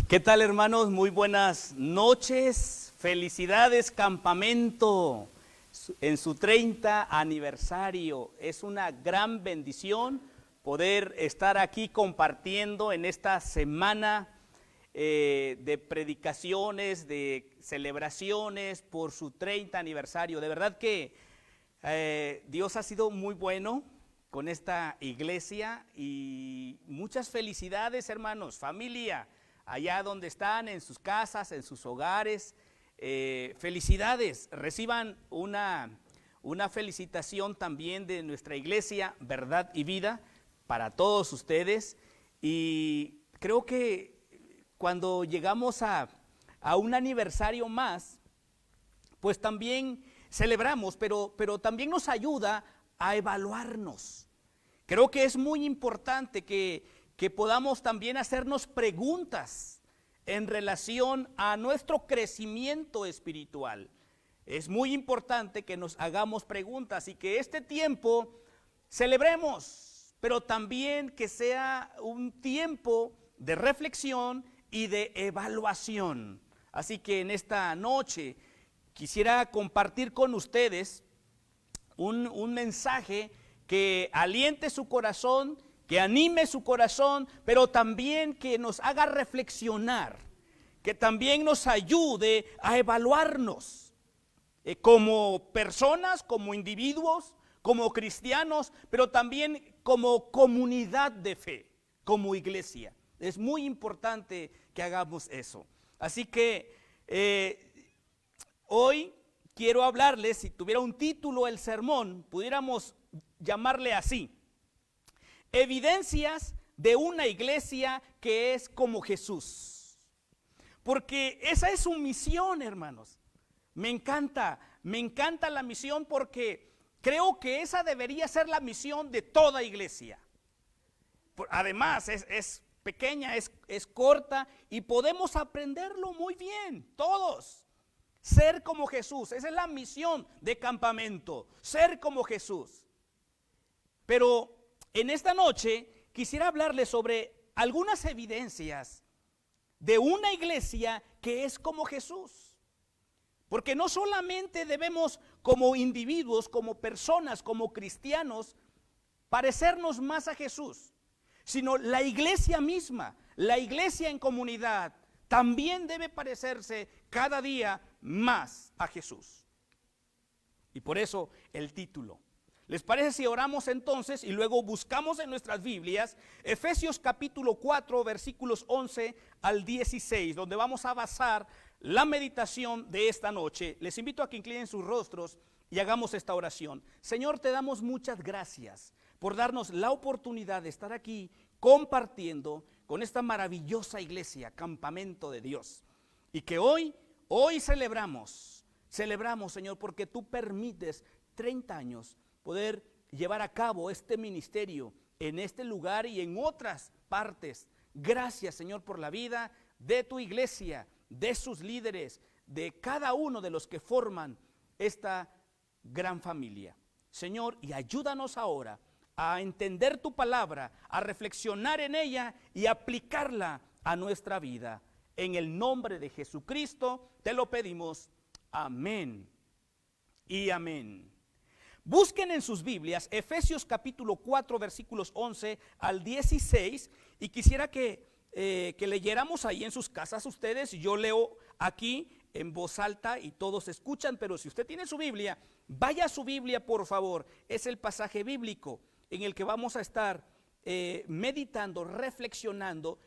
¿Qué tal, hermanos? Muy buenas noches. Felicidades, campamento, en su 30 aniversario. Es una gran bendición poder estar aquí compartiendo en esta semana de predicaciones, de celebraciones por su 30 aniversario. De verdad que Dios ha sido muy bueno con esta iglesia y muchas felicidades, hermanos, familia, allá donde están, en sus casas, en sus hogares. Felicidades, reciban una felicitación también de nuestra iglesia, Verdad y Vida, para todos ustedes. Y creo que cuando llegamos a un aniversario más, pues también celebramos, pero también nos ayuda a evaluarnos. Creo que es muy importante que podamos también hacernos preguntas en relación a nuestro crecimiento espiritual. Es muy importante que nos hagamos preguntas y que este tiempo celebremos, pero también que sea un tiempo de reflexión y de evaluación. Así que en esta noche quisiera compartir con ustedes un mensaje que aliente su corazón, que anime su corazón, pero también que nos haga reflexionar, que también nos ayude a evaluarnos como personas, como individuos, como cristianos, pero también como comunidad de fe, como iglesia. Es muy importante que hagamos eso. Así que hoy quiero hablarles, si tuviera un título el sermón, pudiéramos llamarle así: evidencias de una iglesia que es como Jesús. Porque esa es su misión, hermanos. Me encanta la misión, porque creo que esa debería ser la misión de toda iglesia. Además es pequeña, es corta y podemos aprenderlo muy bien, todos. Ser como Jesús, esa es la misión de campamento, ser como Jesús. Pero en esta noche quisiera hablarles sobre algunas evidencias de una iglesia que es como Jesús. Porque no solamente debemos, como individuos, como personas, como cristianos, parecernos más a Jesús, sino la iglesia misma, la iglesia en comunidad, también debe parecerse cada día más a Jesús. Y por eso el título. ¿Les parece si oramos entonces y luego buscamos en nuestras Biblias Efesios capítulo 4 versículos 11 al 16, donde vamos a basar la meditación de esta noche? Les invito a que inclinen sus rostros y hagamos esta oración. Señor, te damos muchas gracias por darnos la oportunidad de estar aquí compartiendo con esta maravillosa iglesia, campamento de Dios. Y que hoy celebramos, Señor, porque tú permites 30 años poder llevar a cabo este ministerio en este lugar y en otras partes. Gracias, Señor, por la vida de tu iglesia, de sus líderes, de cada uno de los que forman esta gran familia. Señor, y ayúdanos ahora a entender tu palabra, a reflexionar en ella y aplicarla a nuestra vida. En el nombre de Jesucristo te lo pedimos. Amén y amén. Busquen en sus Biblias Efesios capítulo 4 versículos 11 al 16 y quisiera que leyéramos ahí en sus casas ustedes. Yo leo aquí en voz alta y todos escuchan, pero si usted tiene su Biblia, vaya a su Biblia, por favor. Es el pasaje bíblico en el que vamos a estar meditando, reflexionando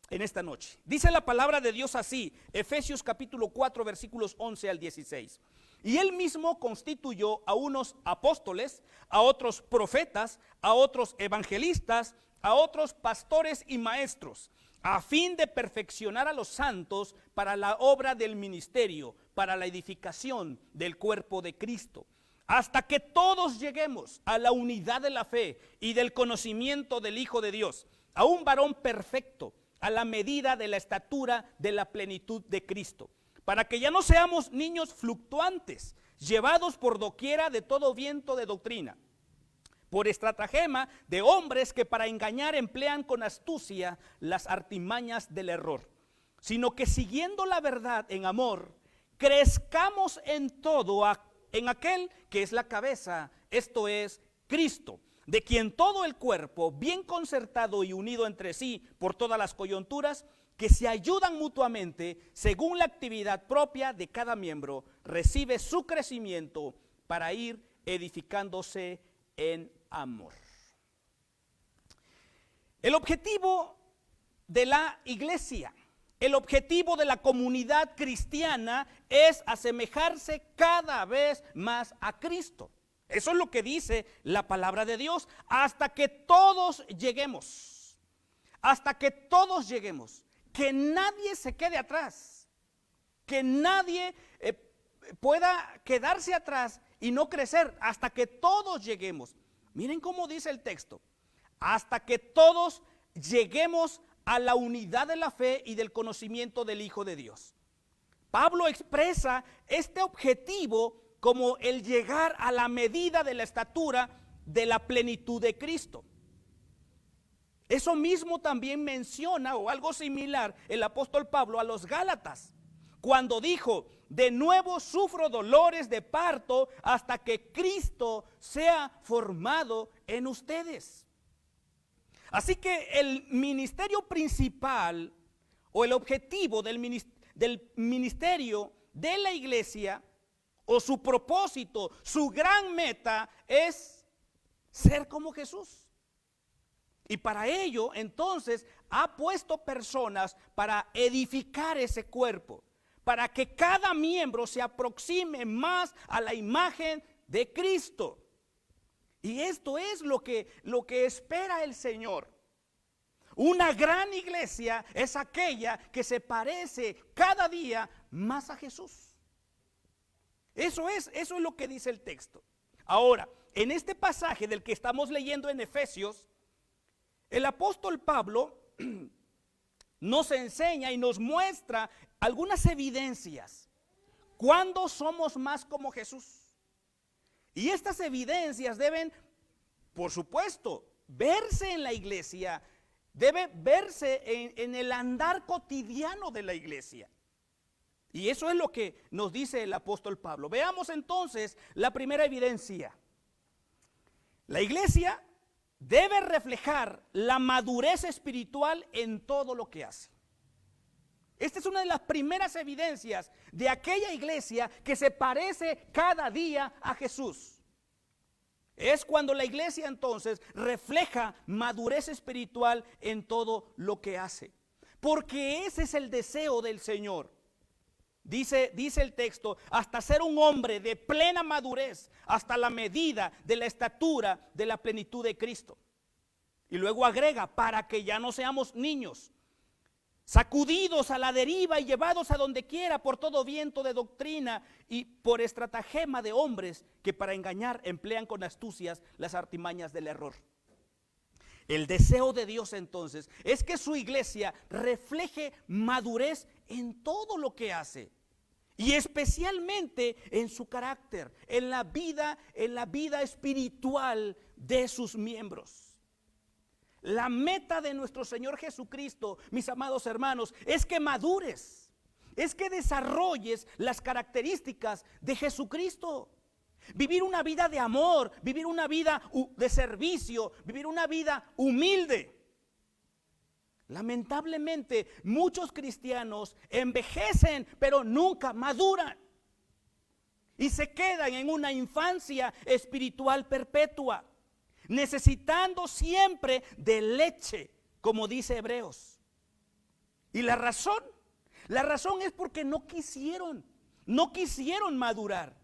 en esta noche. Dice la palabra de Dios así, Efesios capítulo 4 versículos 11 al 16. Y él mismo constituyó a unos apóstoles, a otros profetas, a otros evangelistas, a otros pastores y maestros, a fin de perfeccionar a los santos para la obra del ministerio, para la edificación del cuerpo de Cristo, hasta que todos lleguemos a la unidad de la fe y del conocimiento del Hijo de Dios, a un varón perfecto, a la medida de la estatura de la plenitud de Cristo, para que ya no seamos niños fluctuantes, llevados por doquiera de todo viento de doctrina, por estratagema de hombres que para engañar emplean con astucia las artimañas del error, sino que siguiendo la verdad en amor, crezcamos en todo en aquel que es la cabeza, esto es Cristo, de quien todo el cuerpo, bien concertado y unido entre sí por todas las coyunturas, que se ayudan mutuamente según la actividad propia de cada miembro, recibe su crecimiento para ir edificándose en amor. El objetivo de la iglesia, el objetivo de la comunidad cristiana es asemejarse cada vez más a Cristo. Eso es lo que dice la palabra de Dios, hasta que todos lleguemos, que nadie se quede atrás, que nadie pueda quedarse atrás y no crecer, hasta que todos lleguemos. Miren cómo dice el texto, hasta que todos lleguemos a la unidad de la fe y del conocimiento del Hijo de Dios. Pablo expresa este objetivo como el llegar a la medida de la estatura de la plenitud de Cristo. Eso mismo también menciona, o algo similar, el apóstol Pablo a los Gálatas, cuando dijo: de nuevo sufro dolores de parto hasta que Cristo sea formado en ustedes. Así que el ministerio principal, o el objetivo del ministerio de la iglesia, o su propósito, su gran meta es ser como Jesús. Y para ello, entonces, ha puesto personas para edificar ese cuerpo, para que cada miembro se aproxime más a la imagen de Cristo. Y esto es lo que espera el Señor. Una gran iglesia es aquella que se parece cada día más a Jesús. Eso es lo que dice el texto. Ahora, en este pasaje del que estamos leyendo en Efesios, el apóstol Pablo nos enseña y nos muestra algunas evidencias cuando somos más como Jesús. Y estas evidencias deben, por supuesto, verse en la iglesia, debe verse en el andar cotidiano de la iglesia. Y eso es lo que nos dice el apóstol Pablo. Veamos entonces la primera evidencia. La iglesia debe reflejar la madurez espiritual en todo lo que hace. Esta es una de las primeras evidencias de aquella iglesia que se parece cada día a Jesús. Es cuando la iglesia entonces refleja madurez espiritual en todo lo que hace. Porque ese es el deseo del Señor. Dice el texto, hasta ser un hombre de plena madurez, hasta la medida de la estatura de la plenitud de Cristo. Y luego agrega, para que ya no seamos niños, sacudidos a la deriva y llevados a donde quiera por todo viento de doctrina y por estratagema de hombres que para engañar emplean con astucias las artimañas del error. El deseo de Dios entonces es que su iglesia refleje madurez en todo lo que hace. Y especialmente en su carácter, en la vida espiritual de sus miembros. La meta de nuestro Señor Jesucristo, mis amados hermanos, es que madures, es que desarrolles las características de Jesucristo. Vivir una vida de amor, vivir una vida de servicio, vivir una vida humilde. Lamentablemente, muchos cristianos envejecen, pero nunca maduran. Y se quedan en una infancia espiritual perpetua, necesitando siempre de leche, como dice Hebreos. Y la razón es porque no quisieron madurar.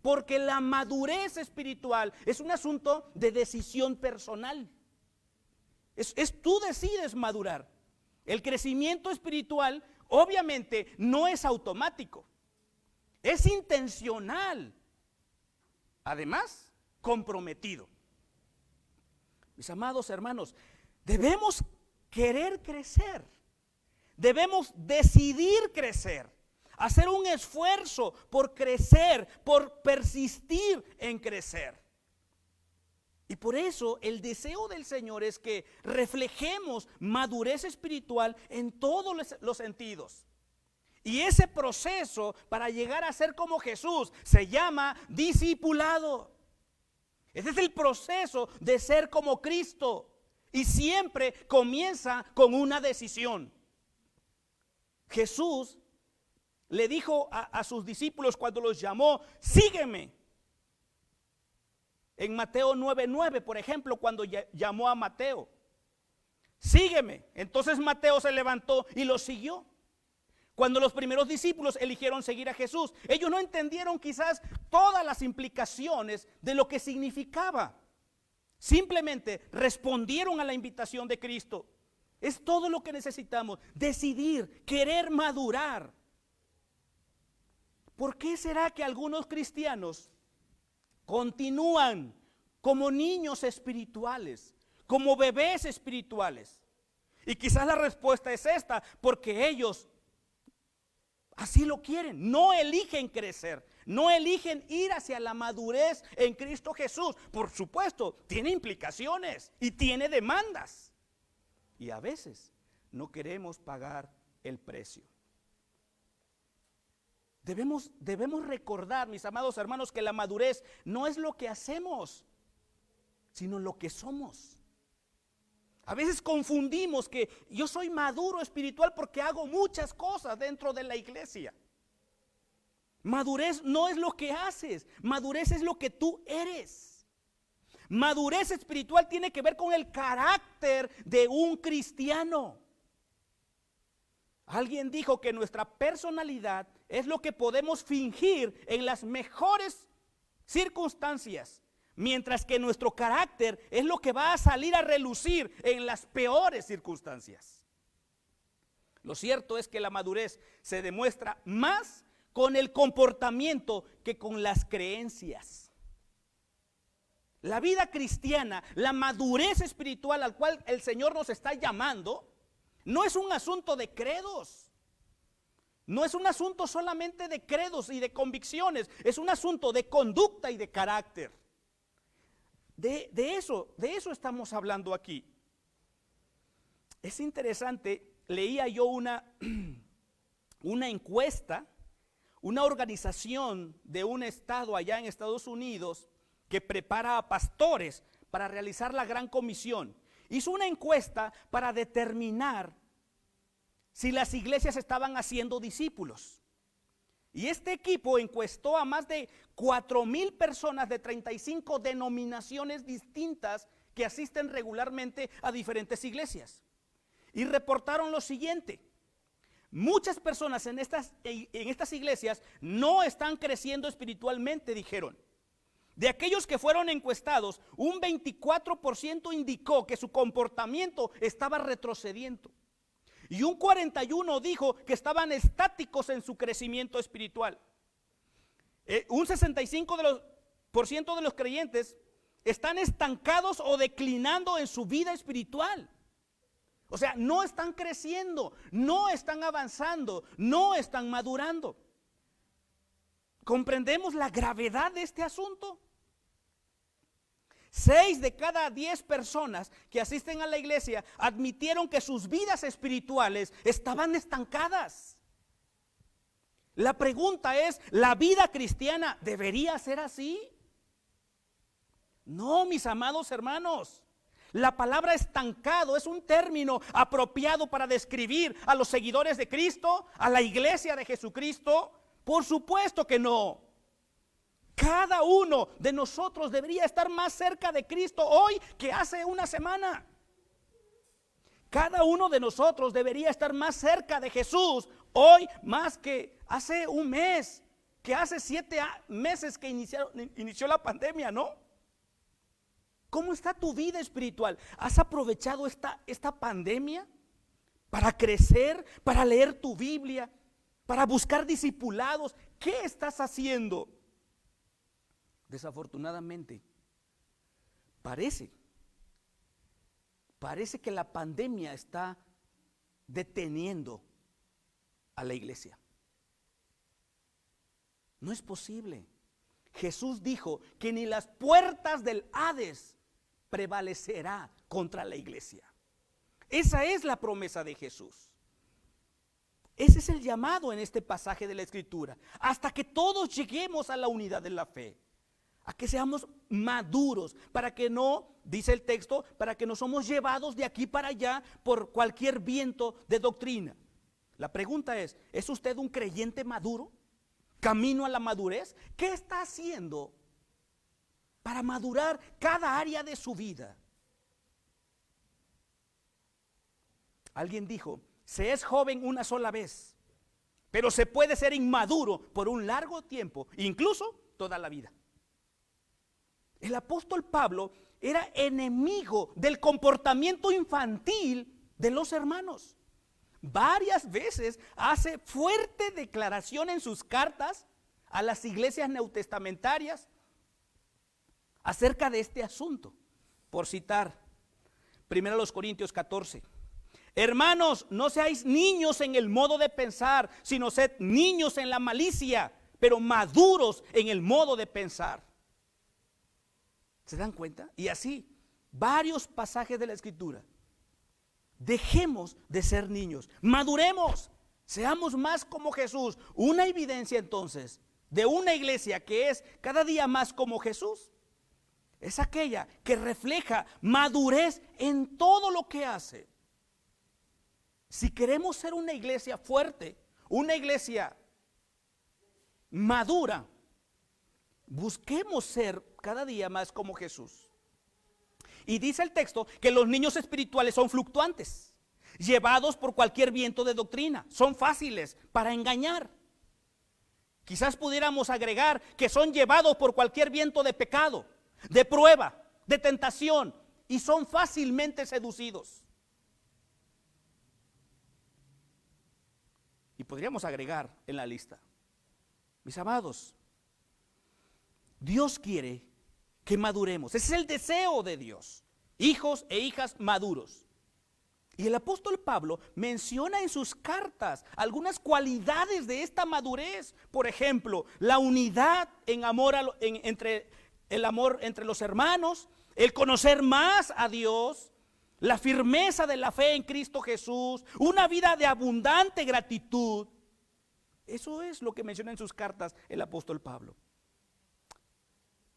Porque la madurez espiritual es un asunto de decisión personal. Tú decides madurar. El crecimiento espiritual obviamente no es automático, es intencional, además comprometido. Mis amados hermanos, debemos querer crecer, debemos decidir crecer, hacer un esfuerzo por crecer, por persistir en crecer. Y por eso el deseo del Señor es que reflejemos madurez espiritual en todos los sentidos. Y ese proceso para llegar a ser como Jesús se llama discipulado. Ese es el proceso de ser como Cristo. Y siempre comienza con una decisión. Jesús le dijo a sus discípulos cuando los llamó: sígueme. En Mateo 9:9, por ejemplo, cuando llamó a Mateo: sígueme. Entonces Mateo se levantó y lo siguió. Cuando los primeros discípulos eligieron seguir a Jesús, ellos no entendieron quizás todas las implicaciones de lo que significaba. Simplemente respondieron a la invitación de Cristo. Es todo lo que necesitamos: decidir, querer madurar. ¿Por qué será que algunos cristianos continúan como niños espirituales, como bebés espirituales? Y quizás la respuesta es esta: porque ellos así lo quieren, no eligen crecer, no eligen ir hacia la madurez en Cristo Jesús. Por supuesto, tiene implicaciones y tiene demandas. Y a veces no queremos pagar el precio. Debemos recordar, mis amados hermanos, que la madurez no es lo que hacemos, sino lo que somos. A veces confundimos que yo soy maduro espiritual porque hago muchas cosas dentro de la iglesia. Madurez no es lo que haces, madurez es lo que tú eres. Madurez espiritual tiene que ver con el carácter de un cristiano. Alguien dijo que nuestra personalidad es lo que podemos fingir en las mejores circunstancias, mientras que nuestro carácter es lo que va a salir a relucir en las peores circunstancias. Lo cierto es que la madurez se demuestra más con el comportamiento que con las creencias. La vida cristiana, la madurez espiritual al cual el Señor nos está llamando, no es un asunto de credos. No es un asunto solamente de credos y de convicciones, es un asunto de conducta y de carácter. De eso estamos hablando aquí. Es interesante, leía yo una encuesta, una organización de un estado allá en Estados Unidos que prepara a pastores para realizar la Gran Comisión. Hizo una encuesta para determinar si las iglesias estaban haciendo discípulos. Y este equipo encuestó a más de 4,000 personas de 35 denominaciones distintas que asisten regularmente a diferentes iglesias. Y reportaron lo siguiente: muchas personas en estas iglesias no están creciendo espiritualmente, dijeron. De aquellos que fueron encuestados, un 24% indicó que su comportamiento estaba retrocediendo. Y un 41% dijo que estaban estáticos en su crecimiento espiritual. Un 65% de los creyentes están estancados o declinando en su vida espiritual. O sea, no están creciendo, no están avanzando, no están madurando. ¿Comprendemos la gravedad de este asunto? 6 de cada 10 personas que asisten a la iglesia admitieron que sus vidas espirituales estaban estancadas. La pregunta es: ¿la vida cristiana debería ser así? No, mis amados hermanos. La palabra estancado es un término apropiado para describir a los seguidores de Cristo, a la iglesia de Jesucristo. Por supuesto que no. Cada uno de nosotros debería estar más cerca de Cristo hoy que hace una semana. Cada uno de nosotros debería estar más cerca de Jesús hoy más que hace un mes, que hace 7 meses que inició la pandemia, ¿no? ¿Cómo está tu vida espiritual? ¿Has aprovechado esta pandemia para crecer, para leer tu Biblia, para buscar discipulados? ¿Qué estás haciendo? Desafortunadamente, parece que la pandemia está deteniendo a la iglesia. No es posible. Jesús dijo que ni las puertas del Hades prevalecerá contra la iglesia. Esa es la promesa de Jesús. Ese es el llamado en este pasaje de la Escritura. Hasta que todos lleguemos a la unidad de la fe. A que seamos maduros. Para que no, dice el texto, para que no somos llevados de aquí para allá por cualquier viento de doctrina. La pregunta ¿es usted un creyente maduro? ¿Camino a la madurez? ¿Qué está haciendo para madurar cada área de su vida? Alguien dijo, se es joven una sola vez, pero se puede ser inmaduro por un largo tiempo, incluso toda la vida. El apóstol Pablo era enemigo del comportamiento infantil de los hermanos. Varias veces hace fuerte declaración en sus cartas a las iglesias neotestamentarias acerca de este asunto. Por citar, 1 Corintios 14. Hermanos, no seáis niños en el modo de pensar, sino sed niños en la malicia, pero maduros en el modo de pensar. ¿Se dan cuenta? Y así, varios pasajes de la Escritura. Dejemos de ser niños, maduremos, seamos más como Jesús. Una evidencia entonces de una iglesia que es cada día más como Jesús es aquella que refleja madurez en todo lo que hace. Si queremos ser una iglesia fuerte, una iglesia madura, busquemos ser cada día más como Jesús. Y dice el texto que los niños espirituales son fluctuantes, llevados por cualquier viento de doctrina, son fáciles para engañar. Quizás pudiéramos agregar que son llevados por cualquier viento de pecado, de prueba, de tentación, y son fácilmente seducidos. Y podríamos agregar en la lista, mis amados, Dios quiere que maduremos. Ese es el deseo de Dios. Hijos e hijas maduros. Y el apóstol Pablo menciona en sus cartas algunas cualidades de esta madurez. Por ejemplo, la unidad en amor entre el amor entre los hermanos, el conocer más a Dios, la firmeza de la fe en Cristo Jesús, una vida de abundante gratitud. Eso es lo que menciona en sus cartas el apóstol Pablo.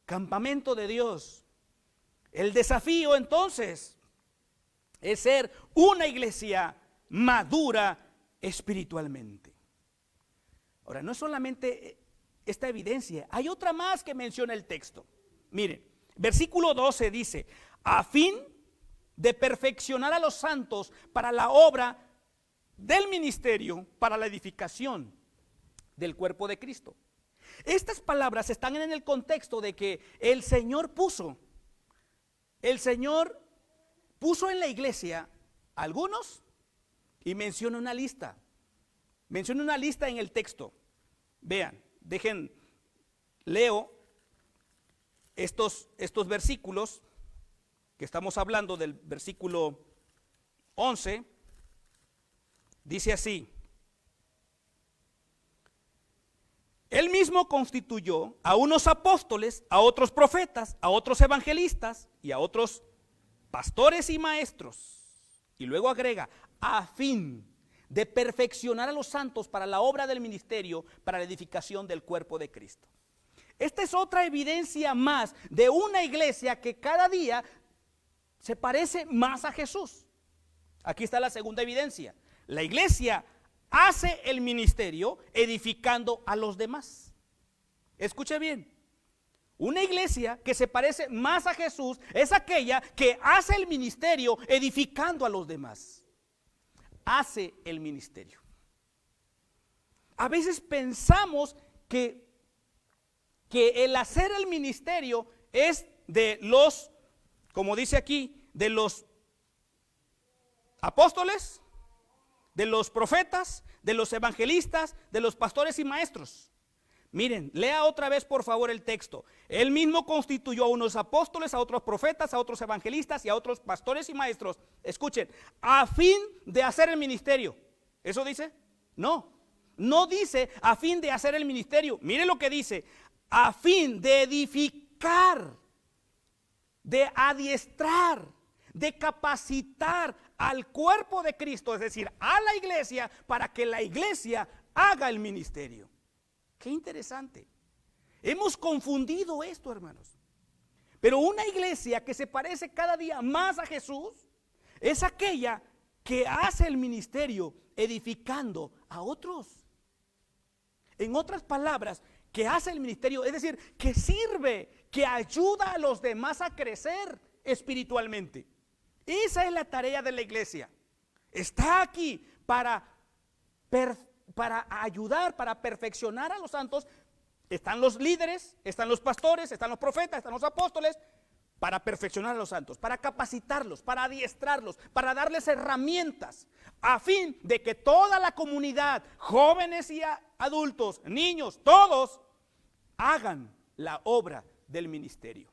Campamento de Dios. El desafío entonces es ser una iglesia madura espiritualmente. Ahora, no es solamente esta evidencia, hay otra más que menciona el texto. Miren, versículo 12 dice, a fin de perfeccionar a los santos para la obra del ministerio, para la edificación del cuerpo de Cristo. Estas palabras están en el contexto de que el Señor puso en la iglesia algunos y menciona una lista. Menciona una lista en el texto. Vean, leo estos versículos que estamos hablando del versículo 11. Dice así: Él mismo constituyó a unos apóstoles, a otros profetas, a otros evangelistas y a otros pastores y maestros. Y luego agrega, a fin de perfeccionar a los santos para la obra del ministerio, para la edificación del cuerpo de Cristo. Esta es otra evidencia más de una iglesia que cada día se parece más a Jesús. Aquí está la segunda evidencia. La iglesia hace el ministerio edificando a los demás. Escuche bien, una iglesia que se parece más a Jesús es aquella que hace el ministerio edificando a los demás. Hace el ministerio. A veces pensamos que el hacer el ministerio es de los, como dice aquí, de los apóstoles, de los profetas, de los evangelistas, de los pastores y maestros. Miren, lea otra vez por favor el texto. Él mismo constituyó a unos apóstoles, a otros profetas, a otros evangelistas y a otros pastores y maestros. Escuchen, a fin de hacer el ministerio. ¿Eso dice? No, no dice a fin de hacer el ministerio. Miren lo que dice, a fin de edificar de adiestrar, de capacitar al cuerpo de Cristo, es decir, a la iglesia, para que la iglesia haga el ministerio. Qué interesante. Hemos confundido esto, hermanos. Pero una iglesia que se parece cada día más a Jesús es aquella que hace el ministerio edificando a otros. En otras palabras, que hace el ministerio, es decir, que sirve, que ayuda a los demás a crecer espiritualmente. Esa es la tarea de la iglesia. Está aquí para ayudar, para perfeccionar a los santos. Están los líderes, están los pastores, están los profetas, están los apóstoles, para perfeccionar a los santos, para capacitarlos, para adiestrarlos, para darles herramientas, a fin de que toda la comunidad, jóvenes y adultos, niños, todos, hagan la obra del ministerio.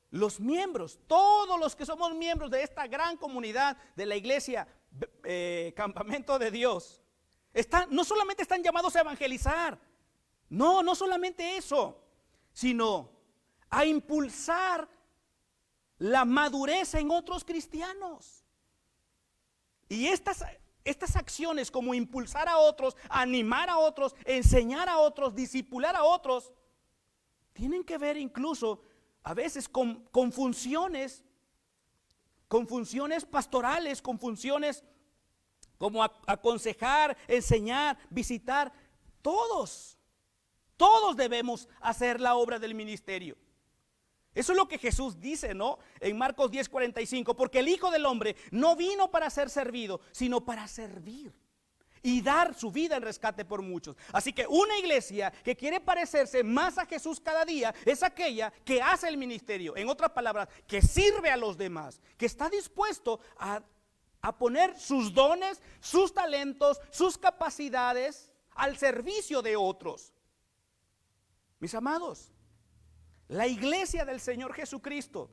Los miembros, todos los que somos miembros de esta gran comunidad de la iglesia, Campamento de Dios, no solamente están llamados a evangelizar, no solamente eso, sino a impulsar la madurez en otros cristianos. Y estas acciones, como impulsar a otros, animar a otros, enseñar a otros, discipular a otros, tienen que ver incluso a veces con funciones pastorales, con funciones como aconsejar, enseñar, visitar. Todos debemos hacer la obra del ministerio. Eso es lo que Jesús dice, ¿no? En Marcos 10:45, porque el Hijo del Hombre no vino para ser servido, sino para servir y dar su vida en rescate por muchos. Así que una iglesia que quiere parecerse más a Jesús cada día es aquella que hace el ministerio. En otras palabras, que sirve a los demás, que está dispuesto a poner sus dones, sus talentos, sus capacidades al servicio de otros. Mis amados, la iglesia del Señor Jesucristo,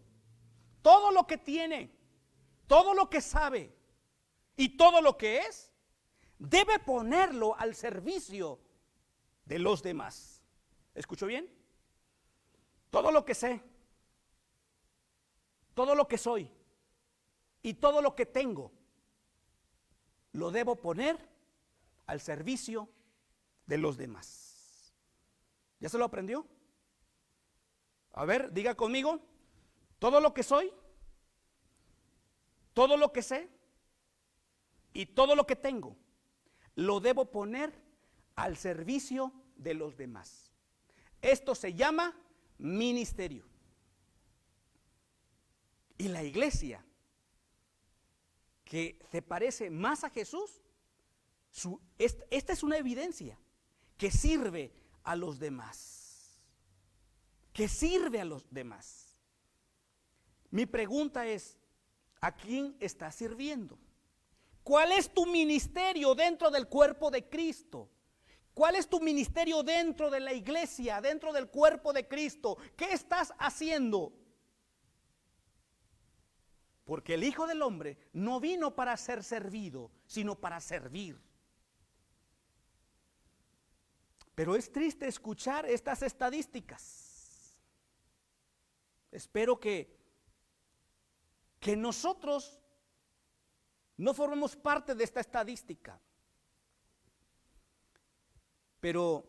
todo lo que tiene, todo lo que sabe y todo lo que es, debe ponerlo al servicio de los demás. ¿Escuchó bien? Todo lo que sé, todo lo que soy y todo lo que tengo, lo debo poner al servicio de los demás. ¿Ya se lo aprendió? A ver, diga conmigo: todo lo que soy, todo lo que sé y todo lo que tengo, lo debo poner al servicio de los demás. Esto se llama ministerio. Y la iglesia que se parece más a Jesús, esta es una evidencia que sirve a los demás. Que sirve a los demás. Mi pregunta es: ¿a quién estás sirviendo? ¿Cuál es tu ministerio dentro del cuerpo de Cristo? ¿Cuál es tu ministerio dentro de la iglesia, dentro del cuerpo de Cristo? ¿Qué estás haciendo? Porque el Hijo del Hombre no vino para ser servido, sino para servir. Pero es triste escuchar estas estadísticas. Espero que nosotros no formemos parte de esta estadística. Pero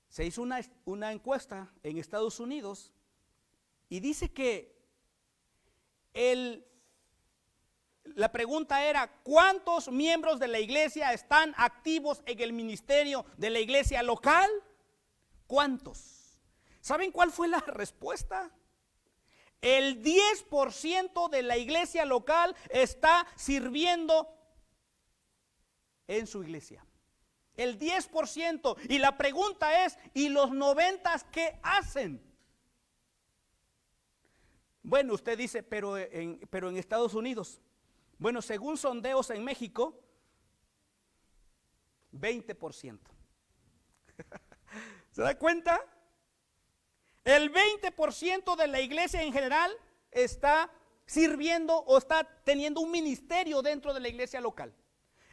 se hizo una encuesta en Estados Unidos y dice que la pregunta era: ¿cuántos miembros de la iglesia están activos en el ministerio de la iglesia local? ¿Cuántos? ¿Saben cuál fue la respuesta? El 10% de la iglesia local está sirviendo en su iglesia. El 10%. Y la pregunta es: ¿y los 90 qué hacen? Bueno, usted dice, pero en Estados Unidos. Bueno, según sondeos en México, 20%. ¿Se da cuenta? El 20% de la iglesia en general está sirviendo o está teniendo un ministerio dentro de la iglesia local.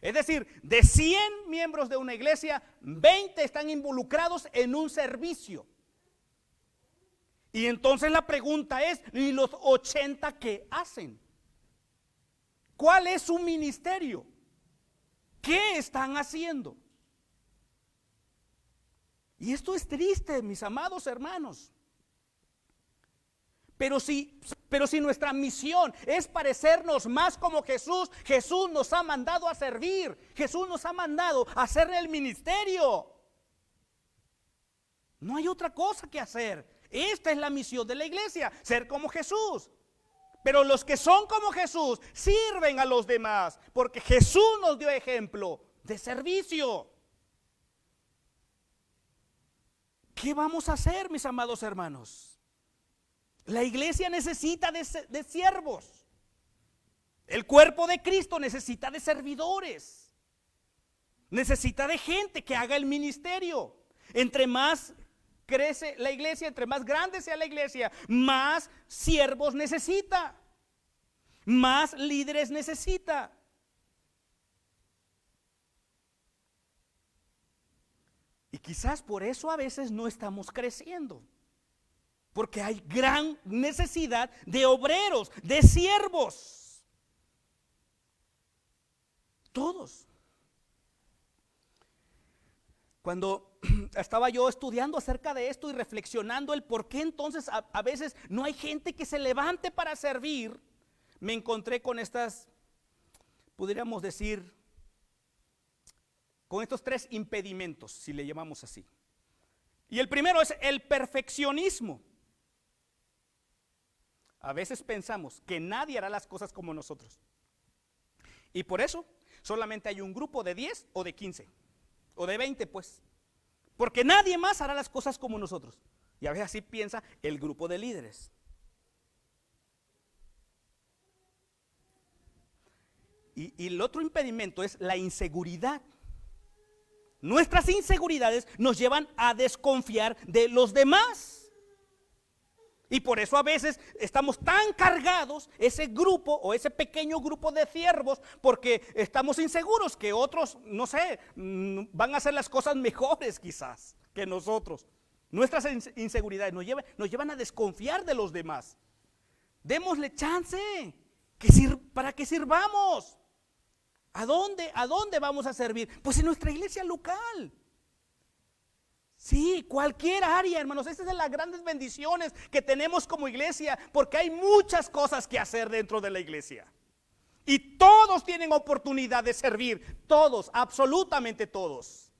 Es decir, de 100 miembros de una iglesia, 20 están involucrados en un servicio. Y entonces la pregunta es, ¿y los 80 qué hacen? ¿Cuál es su ministerio? ¿Qué están haciendo? Y esto es triste, mis amados hermanos. Pero si nuestra misión es parecernos más como Jesús, Jesús nos ha mandado a servir, Jesús nos ha mandado a hacer el ministerio. No hay otra cosa que hacer. Esta es la misión de la iglesia, ser como Jesús. Pero los que son como Jesús sirven a los demás, porque Jesús nos dio ejemplo de servicio. ¿Qué vamos a hacer, mis amados hermanos? La iglesia necesita de siervos. El cuerpo de Cristo necesita de servidores. Necesita de gente que haga el ministerio. Entre más crece la iglesia, entre más grande sea la iglesia, más siervos necesita. Más líderes necesita. Y quizás por eso a veces no estamos creciendo. Porque hay gran necesidad de obreros, de siervos. Todos. Cuando estaba yo estudiando acerca de esto y reflexionando el por qué entonces a veces no hay gente que se levante para servir, me encontré con estas, pudiéramos decir, con estos 3 impedimentos, si le llamamos así. Y el primero es el perfeccionismo. A veces pensamos que nadie hará las cosas como nosotros. Y por eso solamente hay un grupo de 10 o de 15 o de 20 pues. Porque nadie más hará las cosas como nosotros. Y a veces así piensa el grupo de líderes. Y el otro impedimento es la inseguridad. Nuestras inseguridades nos llevan a desconfiar de los demás. Y por eso a veces estamos tan cargados, ese grupo o ese pequeño grupo de siervos, porque estamos inseguros que otros, no sé, van a hacer las cosas mejores quizás que nosotros. Nuestras inseguridades nos llevan a desconfiar de los demás. Démosle chance para que sirvamos. ¿A dónde vamos a servir? Pues en nuestra iglesia local. Sí, cualquier área, hermanos. Estas son las grandes bendiciones que tenemos como iglesia, porque hay muchas cosas que hacer dentro de la iglesia. Y todos tienen oportunidad de servir, todos, absolutamente todos.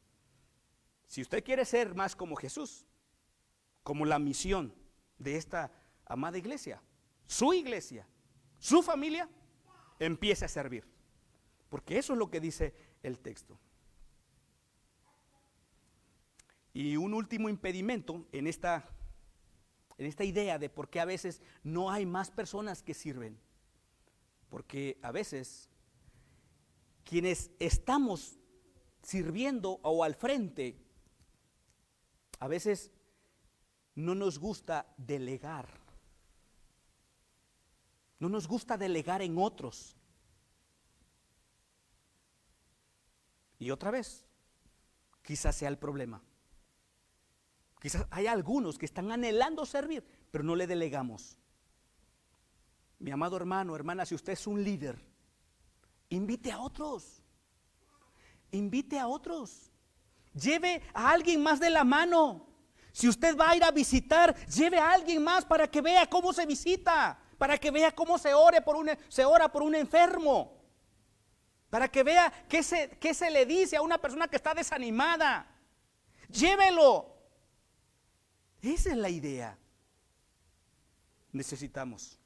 Si usted quiere ser más como Jesús, como la misión de esta amada iglesia, su familia, empiece a servir. Porque eso es lo que dice el texto. Y un último impedimento en esta idea de por qué a veces no hay más personas que sirven. Porque a veces quienes estamos sirviendo o al frente, a veces no nos gusta delegar. No nos gusta delegar en otros. Y otra vez, quizás sea el problema. Quizás hay algunos que están anhelando servir, pero no le delegamos. Mi amado hermano, hermana, si usted es un líder, invite a otros. Invite a otros. Lleve a alguien más de la mano. Si usted va a ir a visitar, lleve a alguien más para que vea cómo se visita, para que vea cómo se ora por un enfermo, para que vea qué se le dice a una persona que está desanimada. Llévelo. Esa es la idea. Necesitamos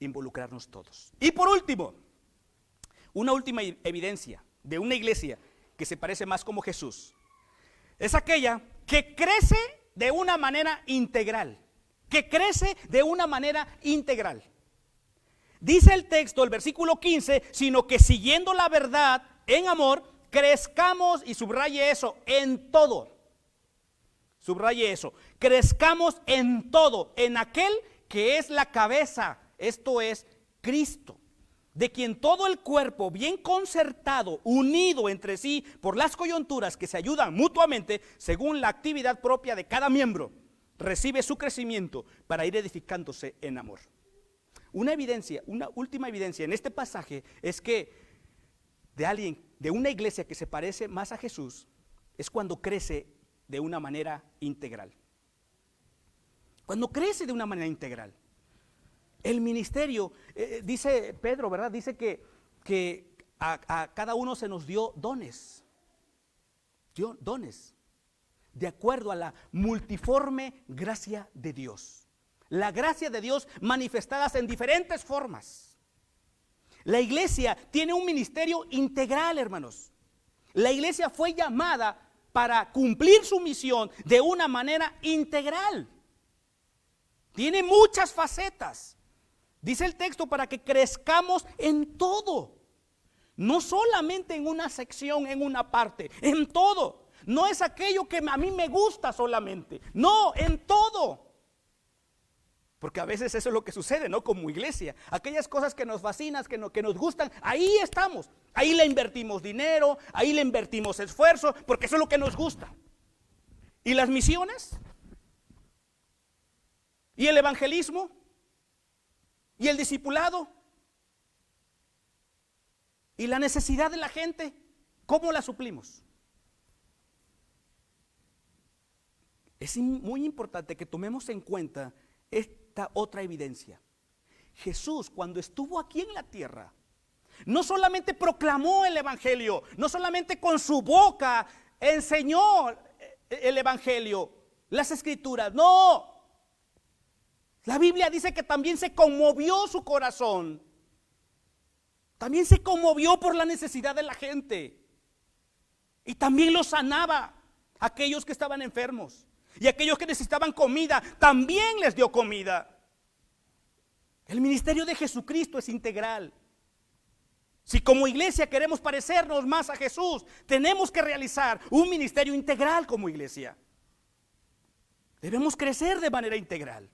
involucrarnos todos. Y por último, una última evidencia de una iglesia que se parece más como Jesús es aquella que crece de una manera integral. Que crece de una manera integral. Dice el texto, el versículo 15, sino que siguiendo la verdad en amor, crezcamos, y subraye eso, en todo. Subraye eso, crezcamos en todo, en aquel que es la cabeza, esto es Cristo. de quien todo el cuerpo, bien concertado, unido entre sí por las coyunturas que se ayudan mutuamente, según la actividad propia de cada miembro, recibe su crecimiento para ir edificándose en amor. Una evidencia, una última evidencia en este pasaje es que de una iglesia que se parece más a Jesús, es cuando crece de una manera integral. Cuando crece de una manera integral. El ministerio, dice Pedro, ¿verdad? Dice que a cada uno se nos dio dones. Dones. De acuerdo a la multiforme gracia de Dios. La gracia de Dios manifestadas en diferentes formas. La iglesia tiene un ministerio integral, hermanos. La iglesia fue llamada para cumplir su misión de una manera integral. Tiene muchas facetas. Dice el texto, para que crezcamos en todo. No solamente en una sección, en una parte, en todo. No es aquello que a mí me gusta solamente. No, en todo. Porque a veces eso es lo que sucede, ¿no? Como iglesia. Aquellas cosas que nos fascinan, que nos gustan, ahí estamos. Ahí le invertimos dinero, ahí le invertimos esfuerzo, porque eso es lo que nos gusta. ¿Y las misiones? ¿Y el evangelismo? ¿Y el discipulado? ¿Y la necesidad de la gente? ¿Cómo la suplimos? Es muy importante que tomemos en cuenta esta otra evidencia. Jesús, cuando estuvo aquí en la tierra, no solamente proclamó el evangelio, no solamente con su boca enseñó el evangelio, las escrituras, no. La Biblia dice que también se conmovió su corazón. También se conmovió por la necesidad de la gente. Y también los sanaba a aquellos que estaban enfermos. Y aquellos que necesitaban comida, también les dio comida. El ministerio de Jesucristo es integral. Si como iglesia queremos parecernos más a Jesús, tenemos que realizar un ministerio integral como iglesia. Debemos crecer de manera integral.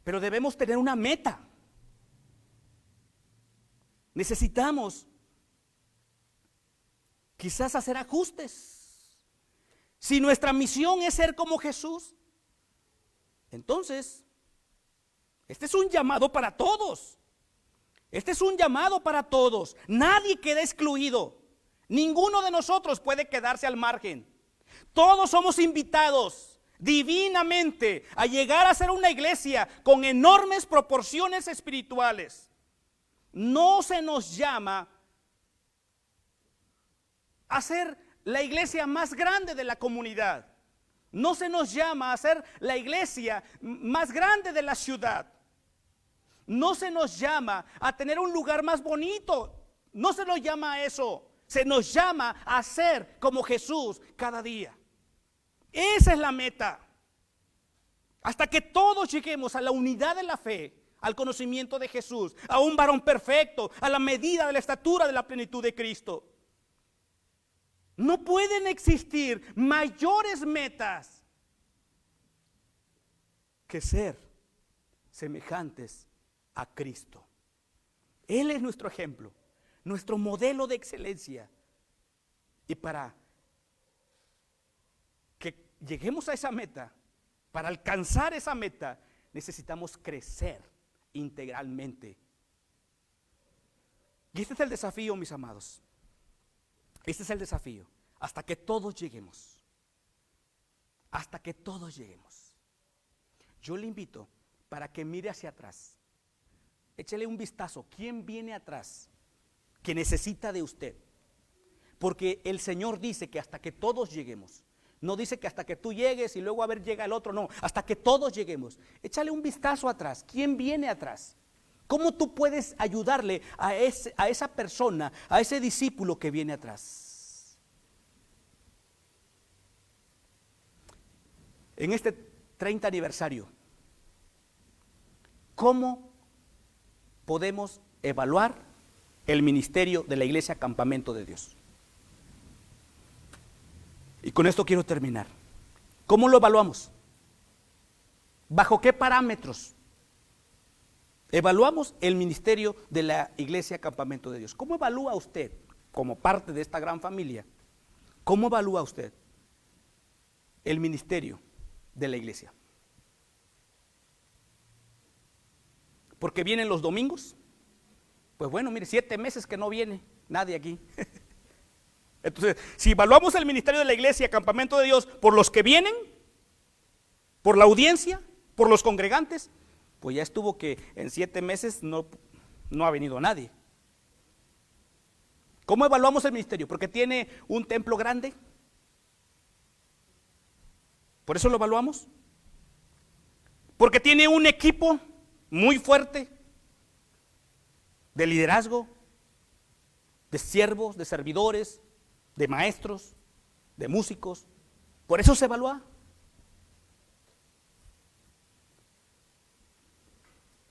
Pero debemos tener una meta. Necesitamos quizás hacer ajustes. Si nuestra misión es ser como Jesús, entonces, este es un llamado para todos. Este es un llamado para todos. Nadie queda excluido. Ninguno de nosotros puede quedarse al margen. Todos somos invitados divinamente a llegar a ser una iglesia con enormes proporciones espirituales. No se nos llama a ser la iglesia más grande de la comunidad. No se nos llama a ser la iglesia más grande de la ciudad. No se nos llama a tener un lugar más bonito. No se nos llama a eso. Se nos llama a ser como Jesús cada día. Esa es la meta. Hasta que todos lleguemos a la unidad de la fe, al conocimiento de Jesús, a un varón perfecto, a la medida de la estatura de la plenitud de Cristo. No pueden existir mayores metas que ser semejantes a Cristo. Él es nuestro ejemplo, nuestro modelo de excelencia. Y para que lleguemos a esa meta, para alcanzar esa meta, necesitamos crecer integralmente. Y este es el desafío, mis amados. Este es el desafío. Hasta que todos lleguemos. Hasta que todos lleguemos. Yo le invito para que mire hacia atrás. Échele un vistazo. ¿Quién viene atrás que necesita de usted? Porque el Señor dice que hasta que todos lleguemos. No dice que hasta que tú llegues y luego a ver llega el otro, no, hasta que todos lleguemos. Échale un vistazo atrás. ¿Quién viene atrás? ¿Cómo tú puedes ayudarle a esa persona, a ese discípulo que viene atrás? En este 30 aniversario, ¿cómo podemos evaluar el ministerio de la Iglesia Campamento de Dios? Y con esto quiero terminar. ¿Cómo lo evaluamos? ¿Bajo qué parámetros? Evaluamos el ministerio de la Iglesia Campamento de Dios. ¿Cómo evalúa usted, como parte de esta gran familia, cómo evalúa usted el ministerio de la iglesia? Porque vienen los domingos. Pues bueno, mire, 7 meses que no viene nadie aquí. Entonces, si evaluamos el ministerio de la iglesia, Campamento de Dios, por los que vienen, por la audiencia, por los congregantes, pues ya estuvo que en 7 meses no ha venido nadie. ¿Cómo evaluamos el ministerio? Porque tiene un templo grande. ¿Por eso lo evaluamos? Porque tiene un equipo muy fuerte de liderazgo, de siervos, de servidores, de maestros, de músicos. Por eso se evalúa.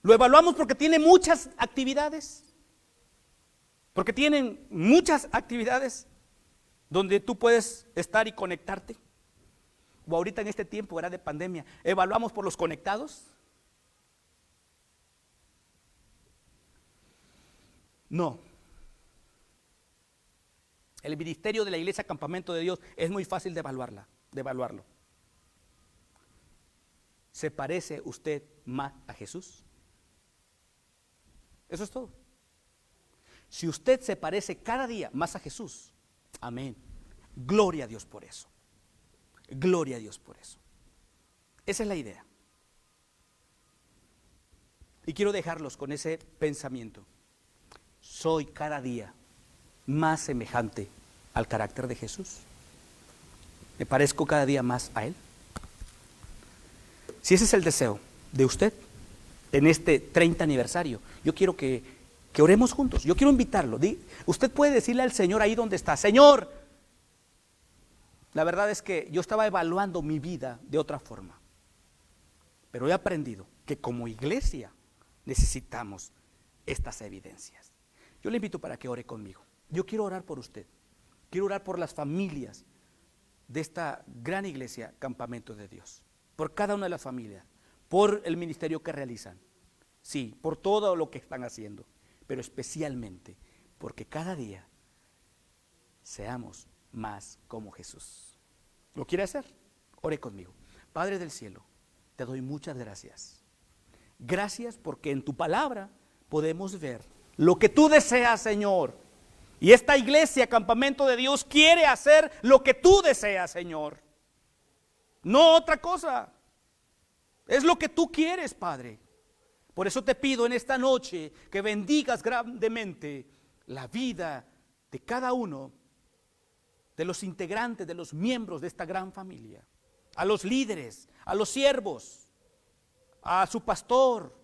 Lo evaluamos porque tiene muchas actividades. Porque tienen muchas actividades donde tú puedes estar y conectarte. O ahorita en este tiempo era de pandemia, evaluamos por los conectados. No. El ministerio de la iglesia Campamento de Dios es muy fácil de evaluarlo. ¿Se parece usted más a Jesús? Eso es todo. Si usted se parece cada día más a Jesús, amén. Gloria a Dios por eso. Gloria a Dios por eso. Esa es la idea. Y quiero dejarlos con ese pensamiento. Soy cada día más semejante al carácter de Jesús. Me parezco cada día más a Él. Si ese es el deseo de usted en este 30 aniversario, yo quiero que oremos juntos. Yo quiero invitarlo. Usted puede decirle al Señor ahí donde está: Señor, la verdad es que yo estaba evaluando mi vida de otra forma, pero he aprendido que como iglesia necesitamos estas evidencias. Yo le invito para que ore conmigo. Yo quiero orar por usted. Quiero orar por las familias de esta gran iglesia Campamento de Dios, por cada una de las familias, por el ministerio que realizan, sí, por todo lo que están haciendo, pero especialmente porque cada día seamos más como Jesús. ¿Lo quiere hacer? Ore conmigo. Padre del cielo, te doy muchas gracias. Gracias porque en tu palabra podemos ver lo que tú deseas, Señor. Y esta iglesia, Campamento de Dios, quiere hacer lo que tú deseas, Señor. No otra cosa. Es lo que tú quieres, Padre. Por eso te pido en esta noche que bendigas grandemente la vida de cada uno de los integrantes, de los miembros de esta gran familia, a los líderes, a los siervos, a su pastor,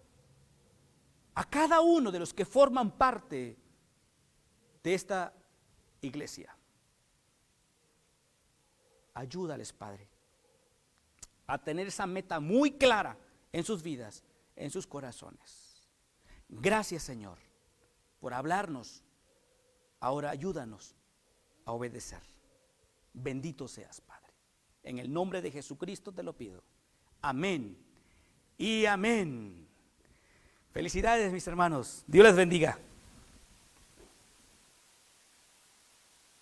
a cada uno de los que forman parte de esta iglesia. Ayúdales, Padre, a tener esa meta muy clara en sus vidas, en sus corazones. Gracias, Señor, por hablarnos. Ahora ayúdanos a obedecer. Bendito seas, Padre. En el nombre de Jesucristo te lo pido. Amén y amén. Felicidades, mis hermanos. Dios les bendiga.